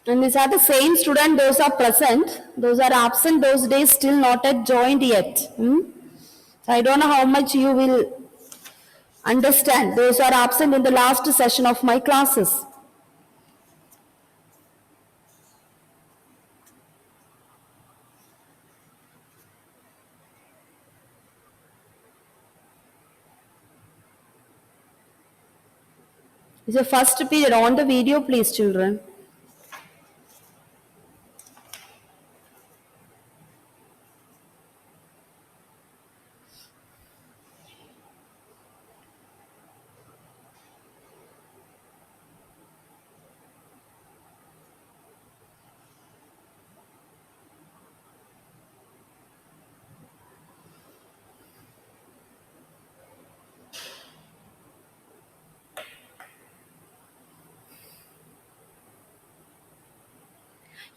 And these are the same student, those are present, those are absent those days still not yet joined yet. So I don't know how much you will understand those are absent in the last session of my classes. It's the first period. On the video, please, children.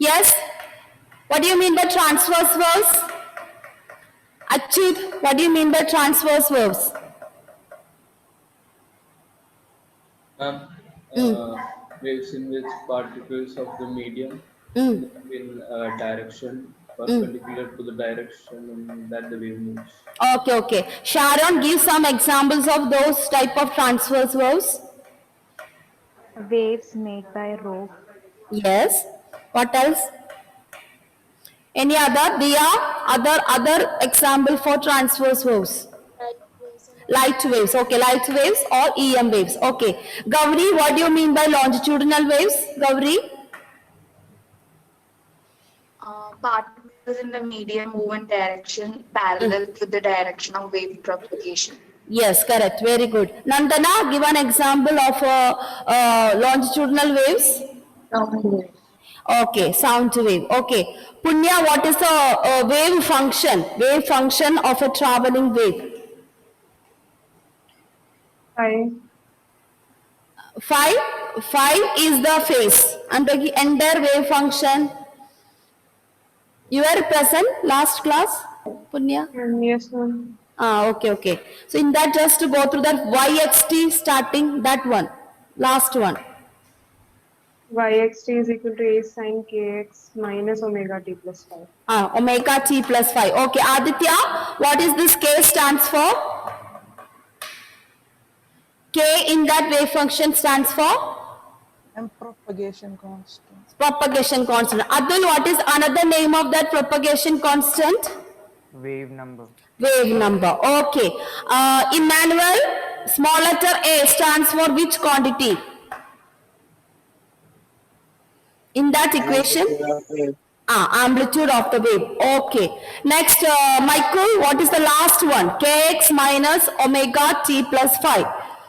Yes? What do you mean by transverse verbs? Achit, what do you mean by transverse verbs? Waves in which particles of the medium move in a direction perpendicular to the direction that the wave moves. Okay, okay. Sharon, give some examples of those type of transverse verbs. Waves made by rope. Yes. What else? Any other? Dia, other example for transverse verbs? Light waves. Okay, light waves or EM waves. Okay. Gauri, what do you mean by longitudinal waves? Gauri? Particles in the medium move in direction parallel to the direction of wave propagation. Yes, correct. Very good. Nandana, give an example of longitudinal waves. Okay, sound wave. Okay. Punya, what is the wave function? Wave function of a traveling wave. Phi is the phase and the entire wave function. You were present last class, Punya? Yes, ma'am. Okay, okay. So in that, just to go through that yxt starting, that one, last one. Yxt is equal to a sine kx minus omega t plus phi. Omega t plus phi. Okay, Aditya, what is this k stands for? K in that wave function stands for? And propagation constant. Propagation constant. Atul, what is another name of that propagation constant? Wave number. Wave number. Okay. Emmanuel, small letter A stands for which quantity? In that equation? Amplitude of the wave. Okay. Next, Michael, what is the last one? Kx minus omega t plus phi.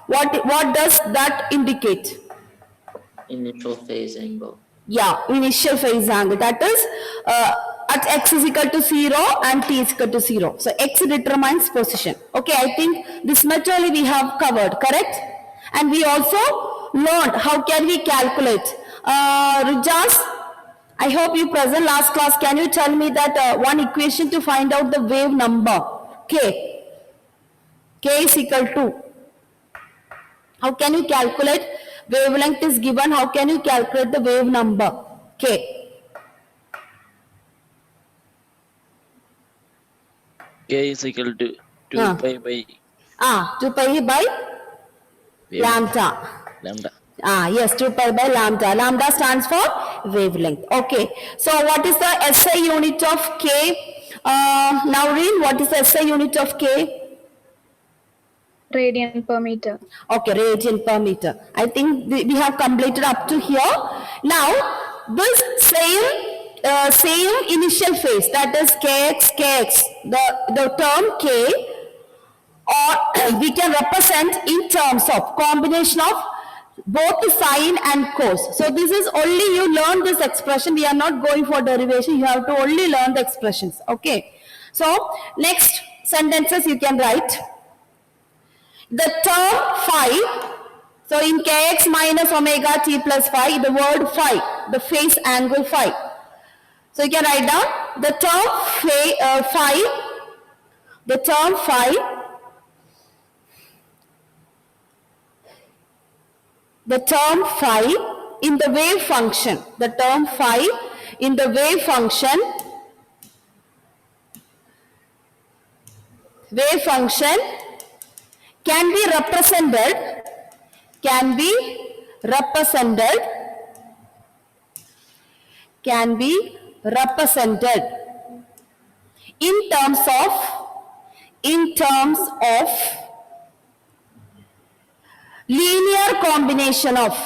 What does that indicate? Initial phase angle. Yeah, initial phase angle. That is at x is equal to 0 and t is equal to 0. So x determines position. Okay, I think this much only we have covered, correct? And we also learned how can we calculate. Rijas, I hope you present last class. Can you tell me that one equation to find out the wave number? K. K is equal to. How can you calculate? Wavelength is given. How can you calculate the wave number? K. K is equal to 2 pi by 2 pi by lambda. Yes, 2 pi by lambda. Lambda stands for wavelength. Okay. So what is the SI unit of K? Naureen, what is the SI unit of K? Radian per meter. Okay, radian per meter. I think we have completed up to here. Now, this same initial phase, that is kx, the term k, or we can represent in terms of combination of both the sine and cos. So this is only you learn this expression. We are not going for derivation. You have to only learn the expressions. Okay. So next sentences you can write. The term phi, so in kx minus omega t plus phi, the word phi, the phase angle phi. So you can write down the term phi in the wave function, the term phi in the wave function can be represented in terms of linear combination of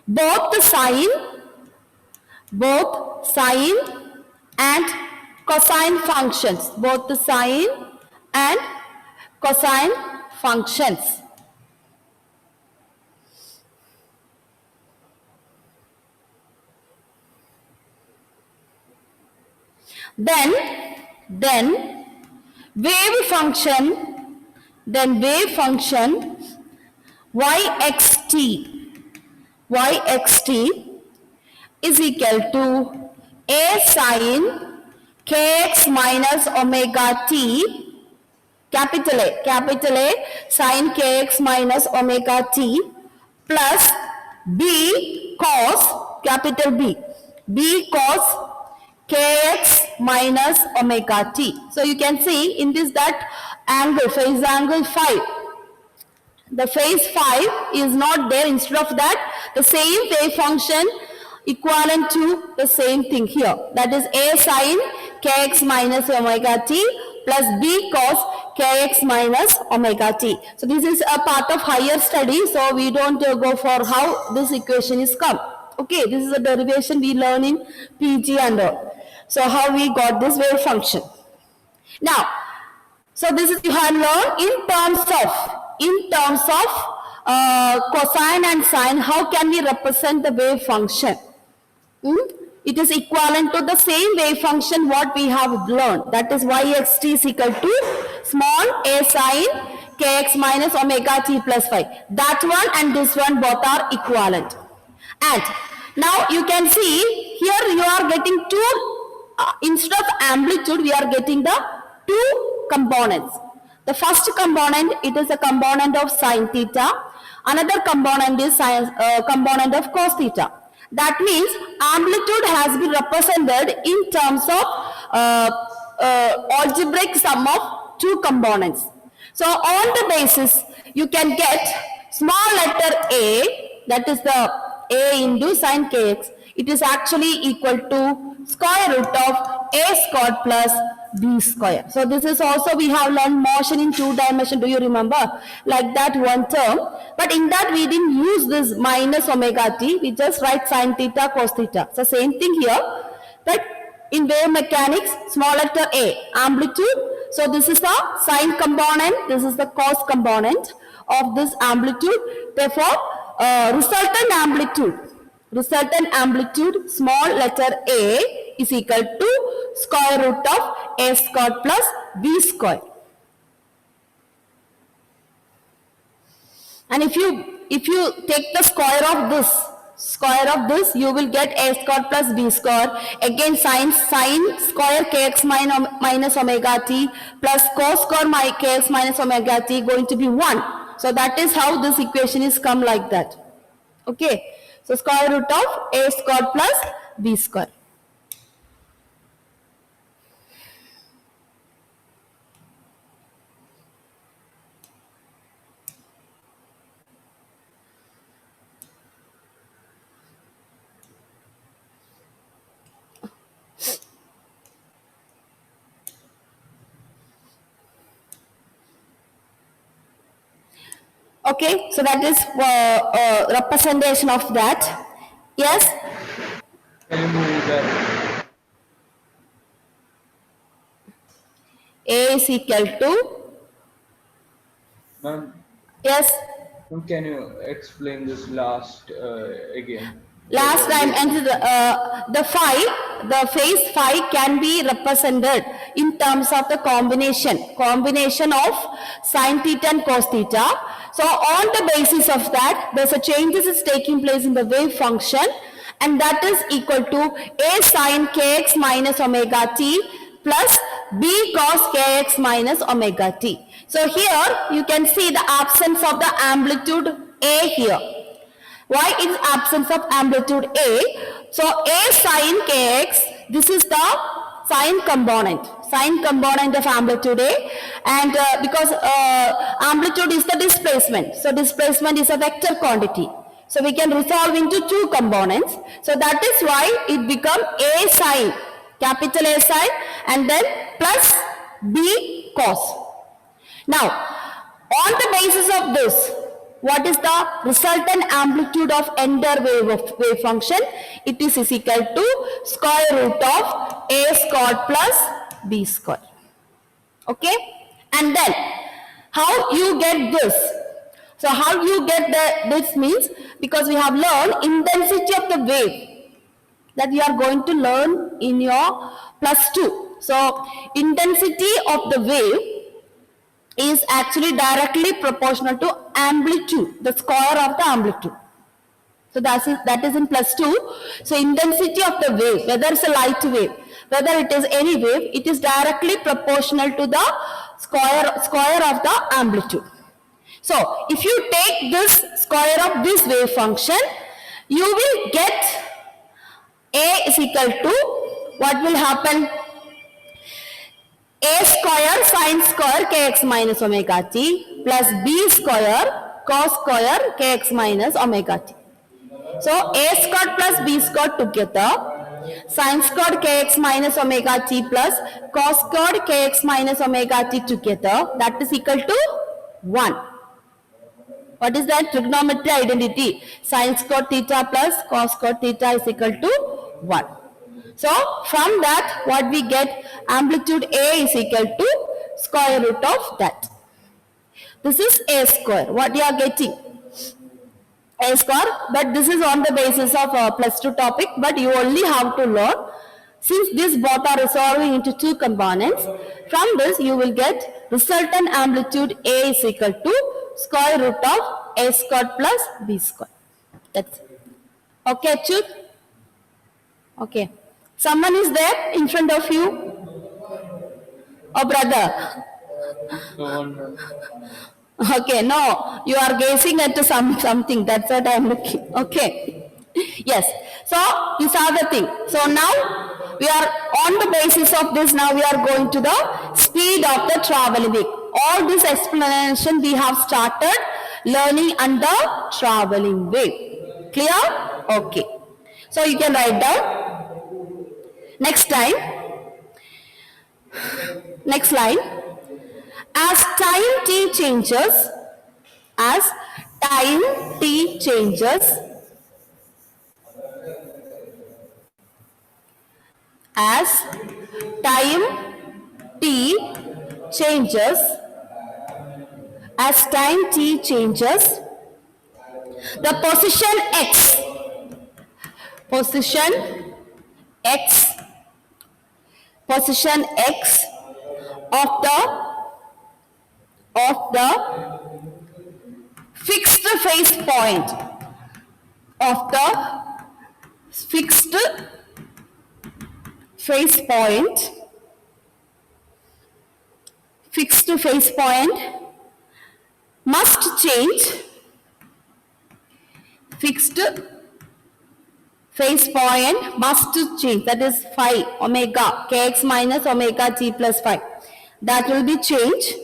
both sine and cosine functions, Then wave function yxt is equal to a sine kx minus omega t, capital A sine kx minus omega t plus b cos, capital B cos kx minus omega t. So you can see in this that angle, phase angle phi, the phase phi is not there. Instead of that, the same wave function equivalent to the same thing here, that is a sine kx minus omega t plus b cos kx minus omega t. So this is a part of higher study, so we don't go for how this equation is come. Okay, this is a derivation we learn in PG and all. So how we got this wave function. Now, so this is you have learned in terms of cosine and sine, how can we represent the wave function? It is equivalent to the same wave function what we have learned, that is yxt is equal to small a sine kx minus omega t plus phi. That one and this one both are equivalent. And now you can see here you are getting two, instead of amplitude we are getting the two components. The first component, it is a component of sine theta. Another component is component of cos theta. That means amplitude has been represented in terms of algebraic sum of two components. So on the basis, you can get small letter a, that is the a into sine kx. It is actually equal to square root of a squared plus b square. So this is also we have learned motion in 2 dimension. Do you remember? Like that one term. But in that we didn't use this minus omega t. We just write sine theta cos theta. So same thing here. But in wave mechanics, small letter a, amplitude. So this is the sine component. This is the cos component of this amplitude. Therefore, resultant amplitude small letter a is equal to square root of a squared plus b square. And if you take the square of this, you will get a squared plus b square. Again sine square kx minus omega t plus cos square kx minus omega t going to be 1. So that is how this equation is come like that. Okay. So square root of a squared plus b square. Okay, so that is representation of that. Yes? Can you move that? A is equal to, Ma'am, yes? can you explain this last again? Last time, and the phase phi can be represented in terms of the combination of sine theta and cos theta. So on the basis of that, there's a changes is taking place in the wave function, and that is equal to a sine kx minus omega t plus b cos kx minus omega t. So here you can see the absence of the amplitude a here. Why is absence of amplitude A? So A sine kx, this is the sine component of amplitude A, and because amplitude is the displacement, so displacement is a vector quantity. So we can resolve into two components. So that is why it become A sine, capital A sine, and then plus B cos. Now, on the basis of this, what is the resultant amplitude of entire wave function? It is equal to square root of a squared plus b squared. Okay? And then, how you get this? So, how you get this means, because we have learned intensity of the wave, that you are going to learn in your +2. So, intensity of the wave is actually directly proportional to amplitude, the square of the amplitude. So that is in +2. So intensity of the wave, whether it's a light wave, whether it is any wave, it is directly proportional to the square of the amplitude. So if you take this square of this wave function, you will get A is equal to, what will happen? A square sine square kx minus omega t plus b square cos square kx minus omega t. So A squared plus b squared together, sine squared kx minus omega t plus cos squared kx minus omega t together, that is equal to 1. What is that? Trigonometry identity. Sine squared theta plus cos squared theta is equal to 1. So from that, what we get, amplitude A is equal to square root of that. This is A square. What you are getting? A square, but this is on the basis of +2 topic, but you only have to learn, since these both are resolving into two components, from this you will get resultant amplitude A is equal to square root of A squared plus B squared. That's it. Okay, Achut? Okay. Someone is there in front of you? Oh, brother. No. Okay, no, you are gazing at something. That's what I am looking. Okay. Yes. So, these are the thing. So, now we are on the basis of this. Now, we are going to the speed of the traveling wave. All this explanation we have started learning under traveling wave. Clear? Okay. So, you can write down. Next line. As time t changes, the position x of the fixed phase point must change. Fixed phase point must change, that is phi omega kx minus omega t plus phi, that will be changed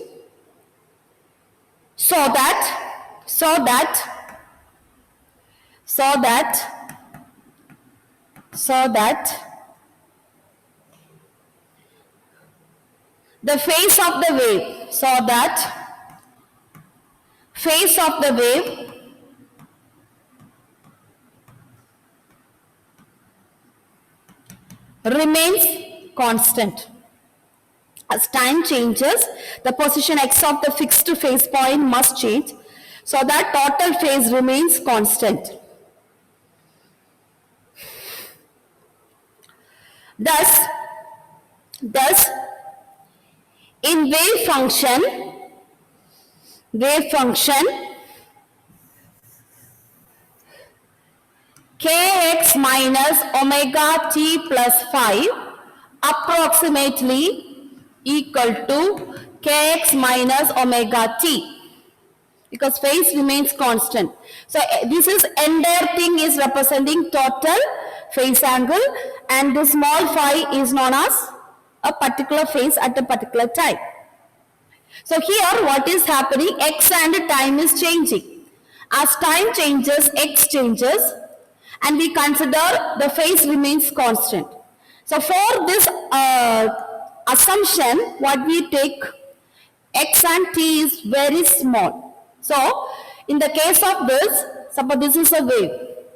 so that the phase of the wave remains constant. As time changes, the position x of the fixed phase point must change so that total phase remains constant. Thus, in wave function, kx minus omega t plus 5 approximately equal to kx minus omega t, because phase remains constant. So this is entire thing is representing total phase angle, and the small phi is known as a particular phase at a particular time. So here what is happening, x and time is changing. As time changes, x changes, and we consider the phase remains constant. So for this assumption, what we take, x and t is very small. So in the case of this, suppose this is a wave,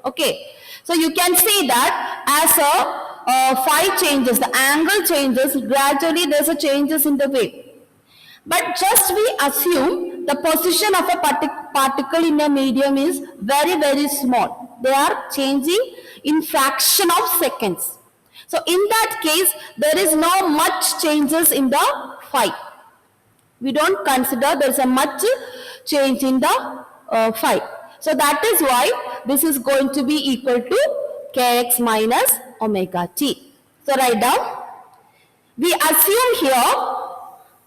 okay. So you can see that as a phi changes, the angle changes, gradually there's a changes in the wave. But just we assume the position of a particle in a medium is very, very small. They are changing in fraction of seconds. So in that case, there is no much changes in the phi. We don't consider there is a much change in the phi. So that is why this is going to be equal to kx minus omega t. So write down. We assume here,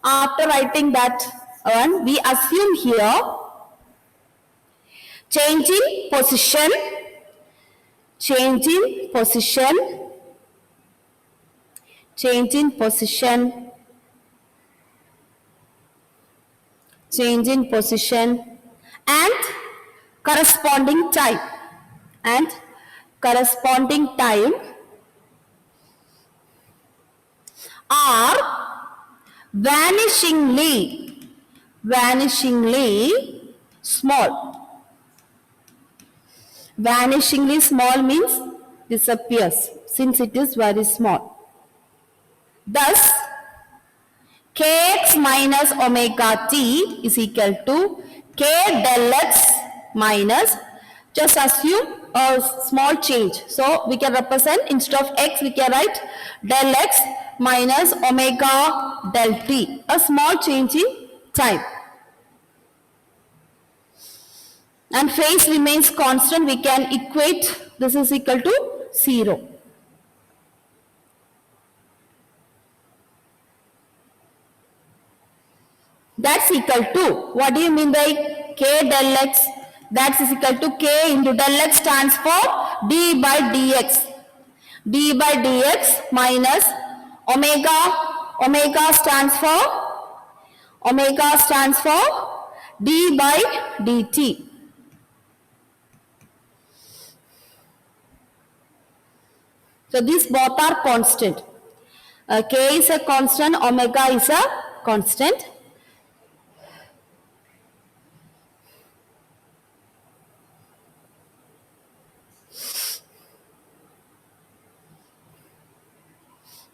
after writing that one, we assume here changing position, and corresponding time, are vanishingly small. Vanishingly small means disappears, since it is very small. Thus, kx minus omega t is equal to k del x minus, just assume a small change. So we can represent, instead of x we can write del x minus omega del t, a small change in time. And phase remains constant, we can equate this is equal to 0. That's equal to, what do you mean by k del x? That is equal to k into del x stands for d by dx. d by dx minus omega stands for d by dt. So these both are constant. K is a constant, omega is a constant.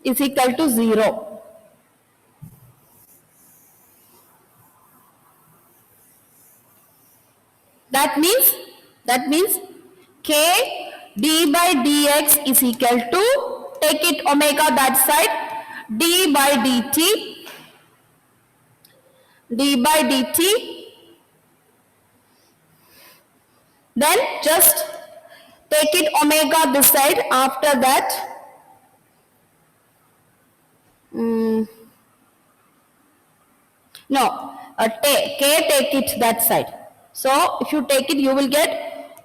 Is equal to 0. That means k d by dx is equal to, take it omega that side, d by dt, then just take it omega this side, after that k take it that side. So if you take it, you will get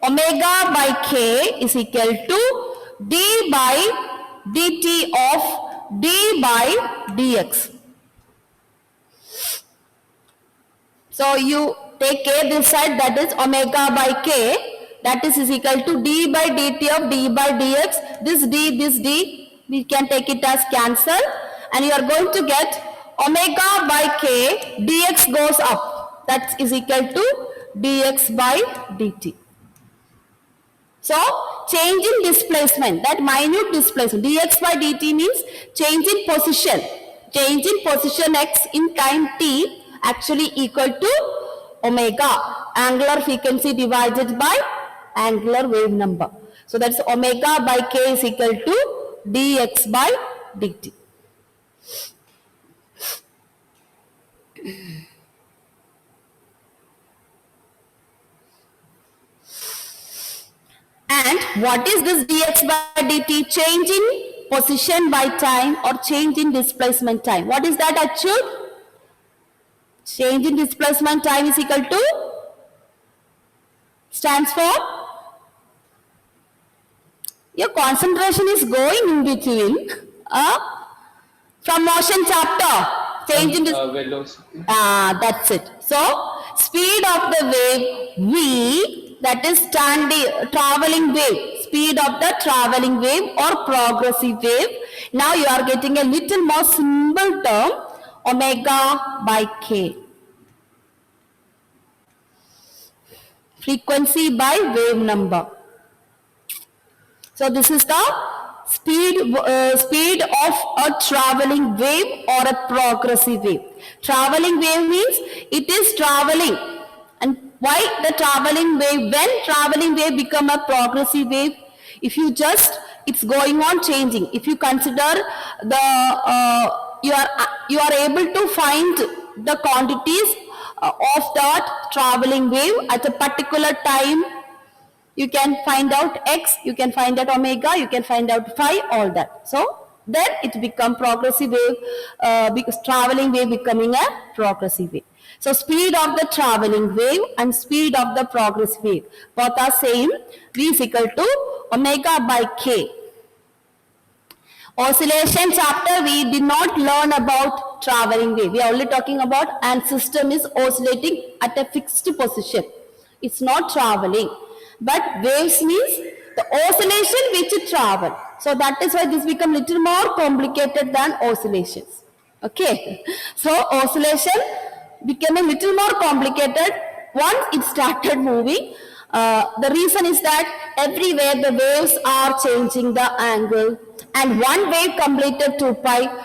omega by k is equal to d by dt of d by dx. So you take k this side, that is omega by k, that is equal to d by dt of d by dx. This d, we can take it as cancel, and you are going to get omega by k, dx goes up, that is equal to dx by dt. So change in displacement, that minute displacement, dx by dt means change in position x in time t, actually equal to omega, angular frequency divided by angular wave number. So that's omega by k is equal to dx by dt. And what is this dx by dt? Change in position by time or change in displacement time. What is that actually? Change in displacement time is equal to, stands for, your concentration is going in between. From motion chapter, change in Velocity. that's it. So, speed of the wave v, that is traveling wave, speed of the traveling wave or progressive wave. Now you are getting a little more simple term, omega by k. Frequency by wave number. So this is the speed of a traveling wave or a progressive wave. Traveling wave means it is traveling. And why the traveling wave? When traveling wave become a progressive wave, if you just, it's going on changing. If you consider the you are able to find the quantities of that traveling wave at a particular time. You can find out x, you can find out omega, you can find out phi, all that. So then it become progressive wave, because traveling wave becoming a progressive wave. So speed of the traveling wave and speed of the progressive wave, both are same. V is equal to omega by k. Oscillation chapter, we did not learn about traveling wave. We are only talking about and system is oscillating at a fixed position. It's not traveling. But waves means the oscillation which travel. So that is why this become little more complicated than oscillations. Okay. So oscillation became a little more complicated once it started moving. The reason is that everywhere the waves are changing the angle, and one wave completed 2 pi,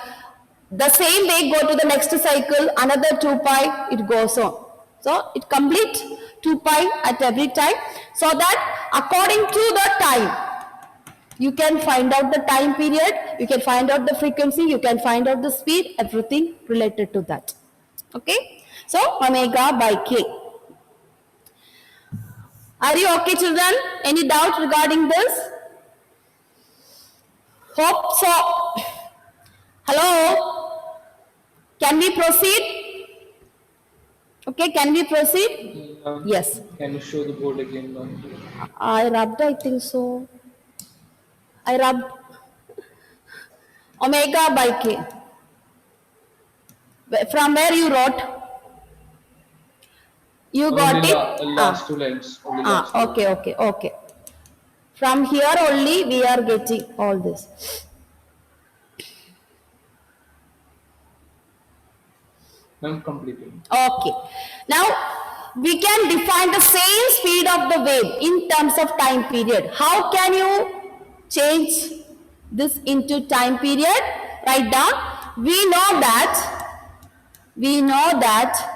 the same wave go to the next cycle, another 2 pi, it goes on. So it complete 2 pi at every time, so that according to the time, you can find out the time period, you can find out the frequency, you can find out the speed, everything related to that. Okay. So omega by k. Are you okay, children? Any doubt regarding this? Hope so. Hello? Can we proceed? Okay, can we proceed? Yes. Can you show the board again, ma'am? I rubbed, I think so. I rubbed omega by k. From where you wrote? You got Only it? last 2 lines. Only last two. Okay. From here only we are getting all this. Ma'am, completed. Okay. Now we can define the same speed of the wave in terms of time period. How can you change this into time period? Write down. We know that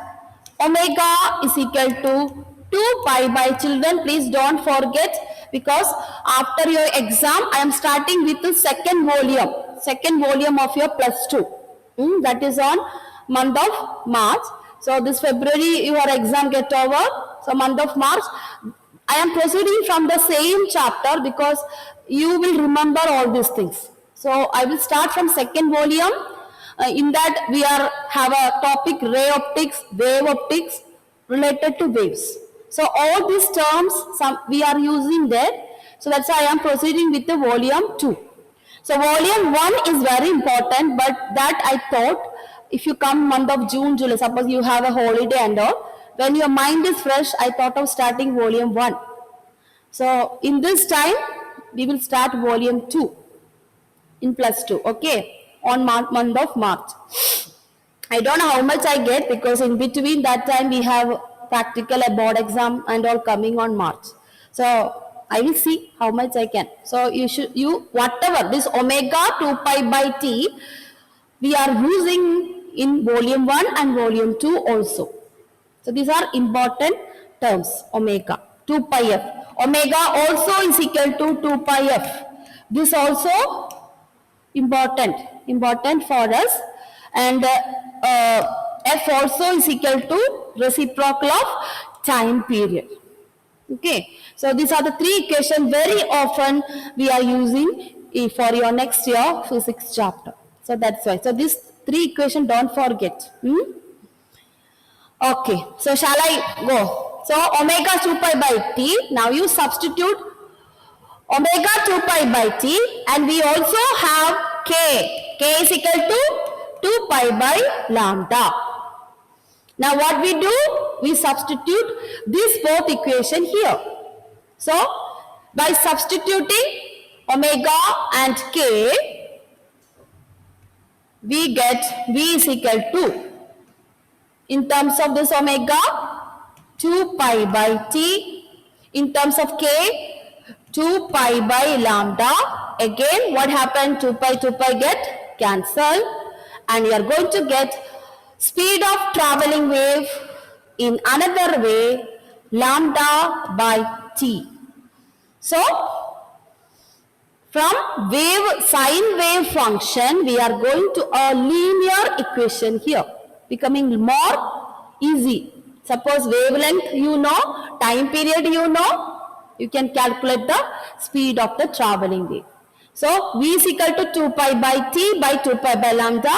omega is equal to 2 pi by, children, please don't forget, because after your exam I am starting with the second volume of your +2. That is on month of March. So this February your exam get over. So month of March I am proceeding from the same chapter because you will remember all these things. So I will start from second volume. In that we have a topic ray optics, wave optics related to waves. So all these terms we are using there. So that's why I am proceeding with the volume 2. So volume 1 is very important, but that I thought if you come month of June, July, suppose you have a holiday and all, when your mind is fresh, I thought of starting volume 1. So in this time, we will start volume 2 in +2, okay, on month of March. I don't know how much I get because in between that time we have practical, a board exam and all coming on March. So I will see how much I can. So whatever this omega 2 pi by t, we are using in volume 1 and volume 2 also. So these are important terms. Omega 2 pi f. Omega also is equal to 2 pi f. This also important for us. And F also is equal to reciprocal of time period. Okay, so these are the three equations very often we are using for your next year physics chapter. So that's why. So these three equations don't forget. Okay, so shall I go? So omega 2 pi by t. Now you substitute omega 2 pi by t, and we also have k. K is equal to 2 pi by lambda. Now what we do? We substitute this both equation here. So by substituting omega and k, we get V is equal to, in terms of this omega, 2 pi by t, in terms of k, 2 pi by lambda. Again, what happened? 2 pi get cancelled, and you are going to get speed of traveling wave in another way, lambda by t. So, from sine wave function, we are going to a linear equation here, becoming more easy. Suppose wavelength you know, time period you know, you can calculate the speed of the traveling wave. So, V is equal to 2 pi by t by 2 pi by lambda.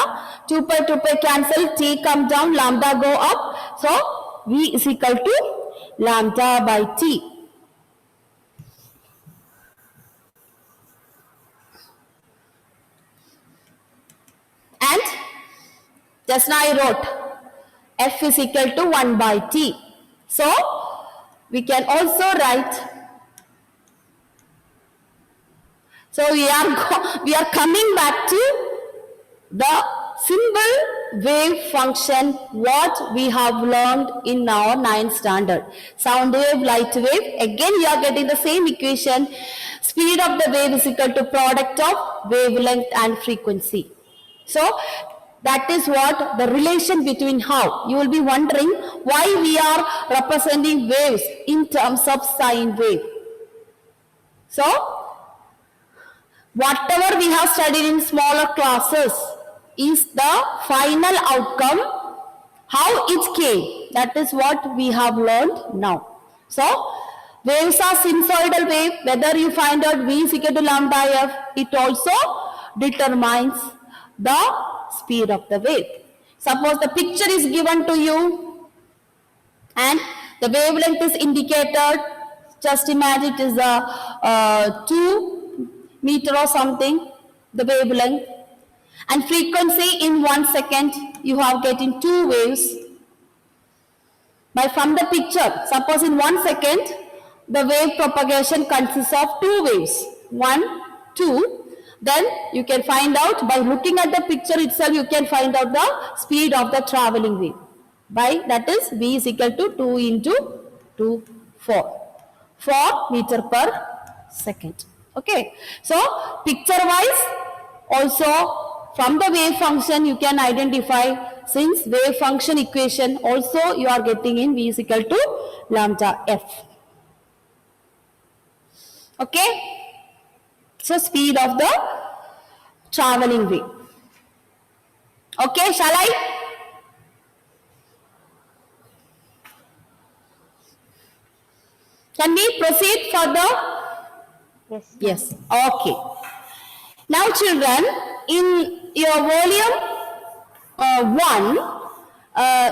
2 pi cancel, t come down, lambda go up. So, V is equal to lambda by t. And just now I wrote F is equal to 1 by t. So, we can also write, so we are coming back to the simple wave function what we have learned in our 9th standard. Sound wave, light wave. Again you are getting the same equation. Speed of the wave is equal to product of wavelength and frequency. So that is what the relation between how. You will be wondering why we are representing waves in terms of sine wave. So whatever we have studied in smaller classes is the final outcome, how it came. That is what we have learned now. So waves are sinusoidal wave. Whether you find out V is equal to lambda f, it also determines the speed of the wave. Suppose the picture is given to you and the wavelength is indicated. Just imagine it is a 2 meter or something, the wavelength. And frequency in 1 second, you have getting 2 waves. But from the picture, suppose in 1 second, the wave propagation consists of 2 waves. 1, 2. Then you can find out by looking at the picture itself, you can find out the speed of the traveling wave. By that is V is equal to 2 into 2, 4. 4 meter per second. Okay. So picture wise also from the wave function you can identify, since wave function equation also you are getting in V is equal to lambda f. Okay. So speed of the traveling wave. Okay, shall I? Can we proceed further? Yes. Yes. Okay. Now children, in your volume 1,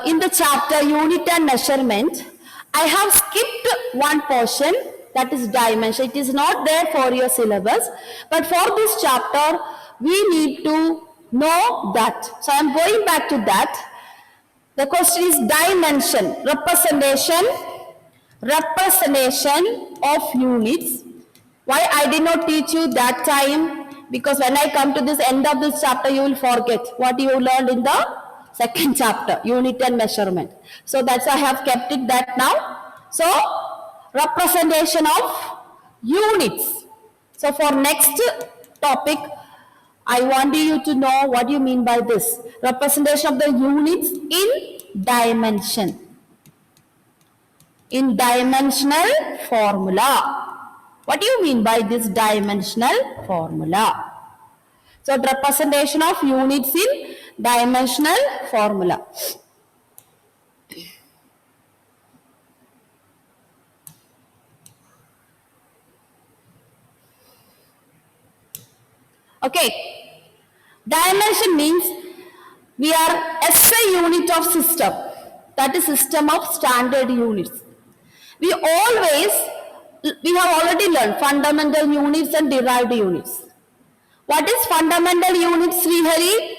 in the chapter unit and measurement, I have skipped one portion, that is dimension. It is not there for your syllabus, but for this chapter we need to know that. So I am going back to that. The question is dimension, representation of units. Why I did not teach you that time? Because when I come to this end of this chapter, you will forget what you learned in the second chapter, unit and measurement. So that's why I have kept it that now. So representation of units. So for next topic, I want you to know what you mean by this. Representation of the units in dimension. In dimensional formula. What do you mean by this dimensional formula? So representation of units in dimensional formula. Okay. Dimension means we are SI unit of system. That is system of standard units. We have already learned fundamental units and derived units. What is fundamental units, Srihari?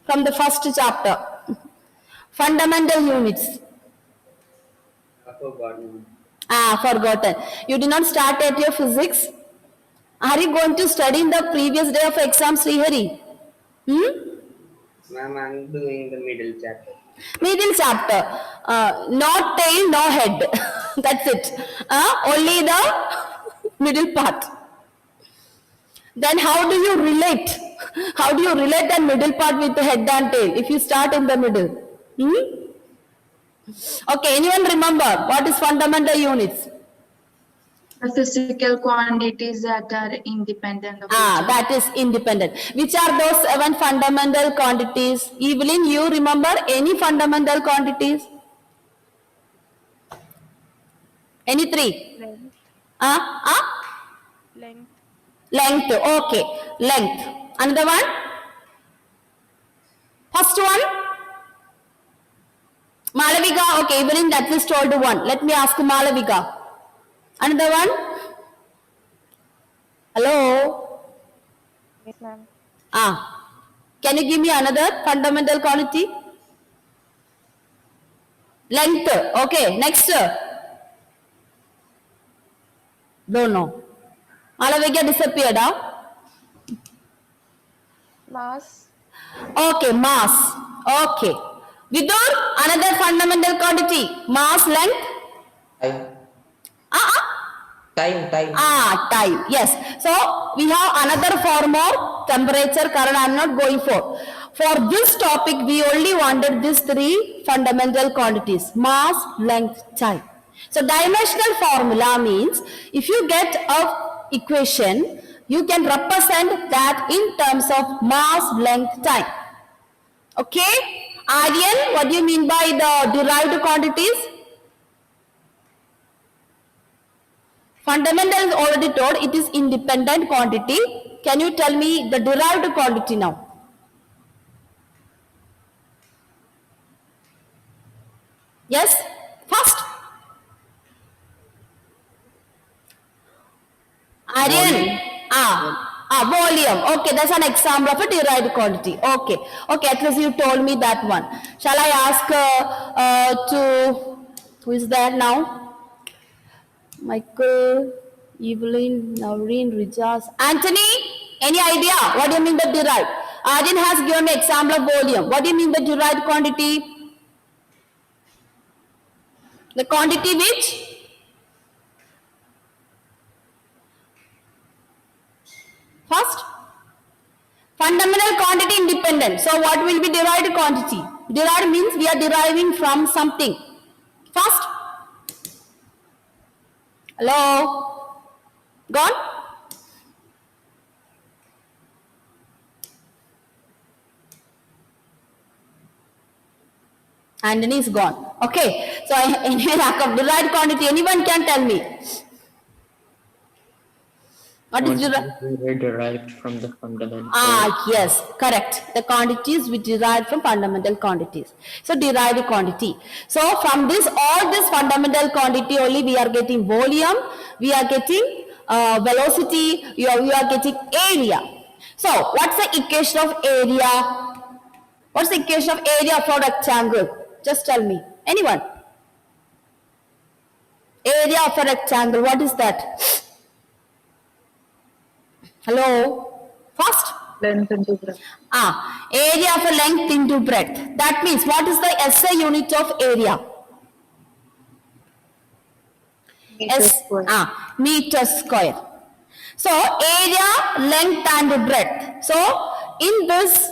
From the first chapter. Fundamental units. Forgotten. You did not start at your physics. Are you going to study in the previous day of exam, Srihari? Ma'am, I'm doing the middle chapter. Middle chapter. No tail, no head. That's it. Only the middle part. Then how do you relate? How do you relate the middle part with the head and tail if you start in the middle? Okay, anyone remember what is fundamental units? The physical quantities that are independent of each other. That is independent. Which are those 7 fundamental quantities? Evelyn, you remember any fundamental quantities? Any 3? Length. Length. Okay. Length. Another one? First one? Malavika. Okay, Evelyn, that is told one. Let me ask Malavika. Another one? Hello? Yes, ma'am. Can you give me another fundamental quantity? Length. Okay, next. Don't know. Malavika disappeared, Mass. Okay, mass. Okay. Vidur, another fundamental quantity. Mass, length. Time. Time. Yes. So we have another form of temperature, current. I am not going for. For this topic, we only wanted these 3 fundamental quantities: mass, length, time. So dimensional formula means if you get a equation, you can represent that in terms of mass, length, time. Okay? Aryan, what do you mean by the derived quantities? Fundamental is already told, it is independent quantity. Can you tell me the derived quantity now? Yes? First? Aryan? Volume. Okay, that's an example of a derived quantity. Okay, at least you told me that one. Shall I ask who is there now? Michael, Evelyn, Naureen, Rijas, Anthony, any idea? What do you mean by derived? Arjun has given an example of volume. What do you mean by derived quantity? The quantity which? First, fundamental quantity independent. So what will be derived quantity? Derived means we are deriving from something. First, hello? Gone? Anthony is gone. Okay. So anyway, derived quantity. Anyone can tell me? What is derived from the fundamental? Yes, correct. The quantities we derived from fundamental quantities. So derived quantity. So from this, all this fundamental quantity only we are getting volume, we are getting velocity, we are getting area. So what's the equation of area? What's the equation of area for rectangle? Just tell me. Anyone? Area of a rectangle, what is that? Hello? First? Length into breadth. Area of a length into breadth. That means what is the SI unit of area? Meter square. Meter square. So area, length and breadth. So in this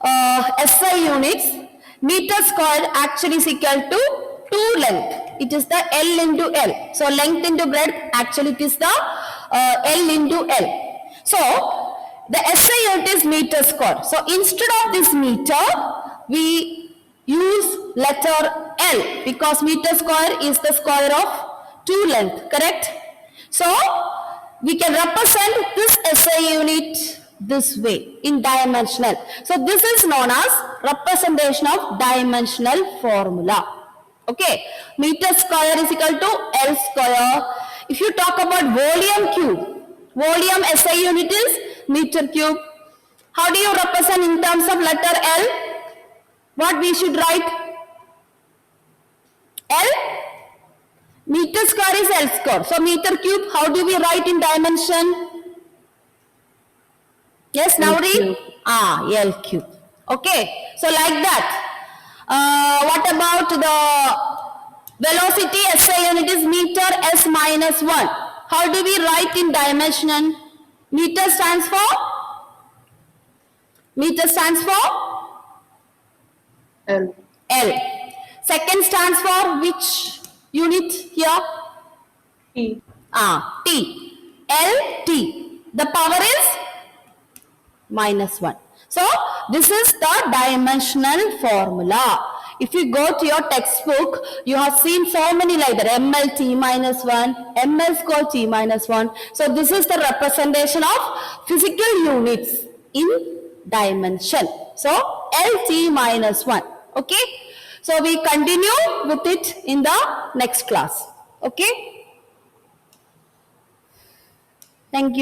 SI units, meter square actually is equal to 2 length. It is the L into L. So length into breadth, actually it is the L into L. So the SI unit is meter square. So instead of this meter, we use letter L because meter square is the square of 2 length, correct? So we can represent this SI unit this way in dimensional. So this is known as representation of dimensional formula. Okay, meter square is equal to L square. If you talk about volume cube, volume SI unit is meter cube. How do you represent in terms of letter L? What we should write? L? Meter square is L square. So meter cube, how do we write in dimension? Yes, now read. L cube. Okay, so like that. What about the velocity SI unit is meter S minus 1. How do we write in dimension? Meter stands for? Meter stands for? L. L. Second stands for which unit here? T. T. L, T. The power is? Minus 1. So, this is the dimensional formula. If you go to your textbook, you have seen so many like that. ML T minus 1, ML square T minus 1. So, this is the representation of physical units in dimension. So, LT minus 1. Okay. So, we continue with it in the next class. Okay. Thank you.